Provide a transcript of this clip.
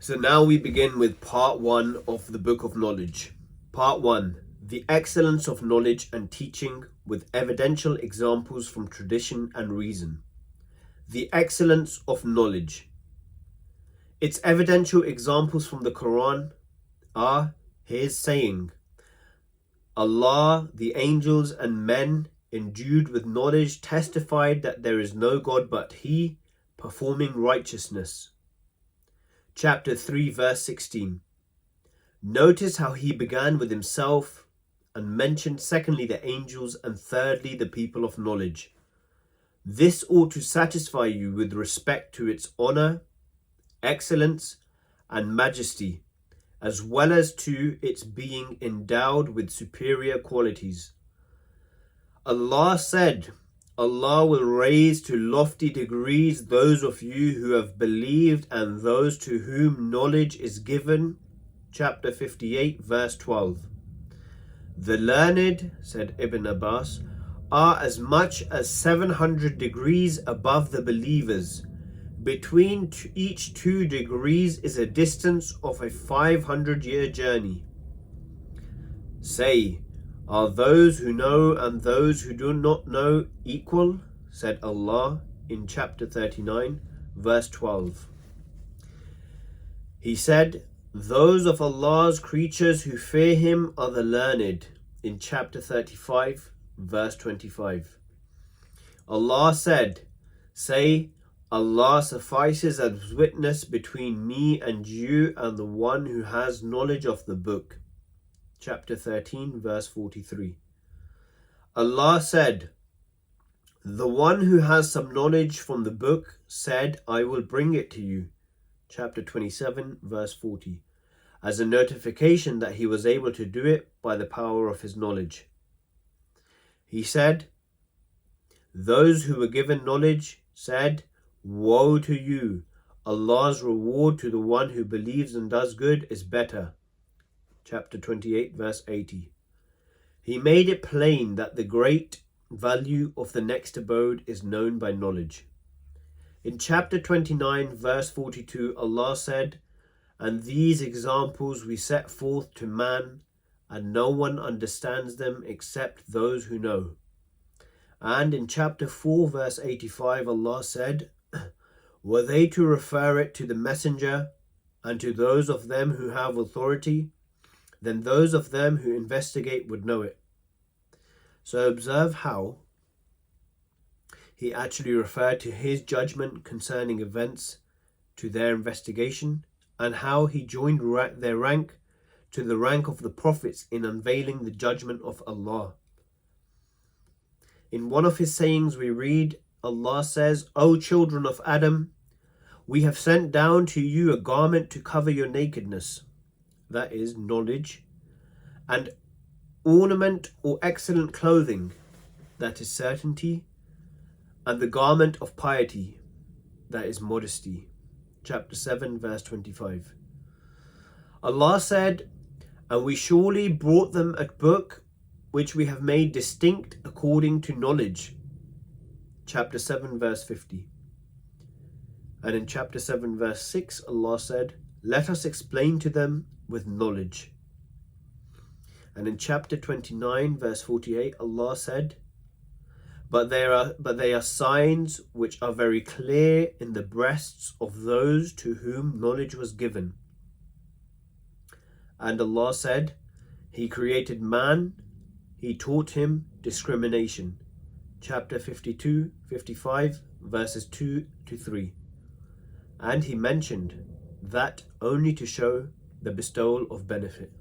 So now we begin with part 1 of the Book of Knowledge. Part 1. The excellence of knowledge and teaching with evidential examples from tradition and reason. The excellence of knowledge. Its evidential examples from the Quran are His saying, Allah, the angels and men endued with knowledge testified that there is no God but He, performing righteousness. Chapter 3 verse 16. Notice how he began with himself and mentioned secondly the angels and thirdly the people of knowledge. This ought to satisfy you with respect to its honor, excellence and majesty, as well as to its being endowed with superior qualities. Allah said, Allah will raise to lofty degrees those of you who have believed and those to whom knowledge is given. Chapter 58 verse 12. The learned, said Ibn Abbas, are as much as 700 degrees above the believers. Between each 2 degrees is a distance of a 500-year journey. Say, are those who know and those who do not know equal? Said Allah in chapter 39 verse 12. He said, those of Allah's creatures who fear Him are the learned in chapter 35 verse 25. Allah said, say, Allah suffices as witness between me and you and the one who has knowledge of the book. Chapter 13 verse 43. Allah said, the one who has some knowledge from the book said, I will bring it to you. Chapter 27 verse 40. As a notification that he was able to do it by the power of his knowledge. He said, those who were given knowledge said, woe to you, Allah's reward to the one who believes and does good is better. Chapter 28 verse 80. He made it plain that the great value of the next abode is known by knowledge. In chapter 29 verse 42, Allah said, and these examples we set forth to man, and no one understands them except those who know. And in chapter 4 verse 85, Allah said, were they to refer it to the messenger and to those of them who have authority, then those of them who investigate would know it. So observe how he actually referred to his judgment concerning events to their investigation, and how he joined their rank to the rank of the prophets in unveiling the judgment of Allah. In one of his sayings we read, Allah says, O children of Adam, we have sent down to you a garment to cover your nakedness, that is knowledge, and ornament or excellent clothing, that is certainty, and the garment of piety, that is modesty. Chapter 7 verse 25. Allah said, and we surely brought them a book which we have made distinct according to knowledge. Chapter 7 verse 50. And in chapter 7 verse 6, Allah said, let us explain to them with knowledge. And in chapter 29 verse 48, Allah said, but they are signs which are very clear in the breasts of those to whom knowledge was given. And Allah said, He created man, He taught him discrimination. Chapter 52, 55, verses 2 to 3. And He mentioned that only to show the bestowal of benefit.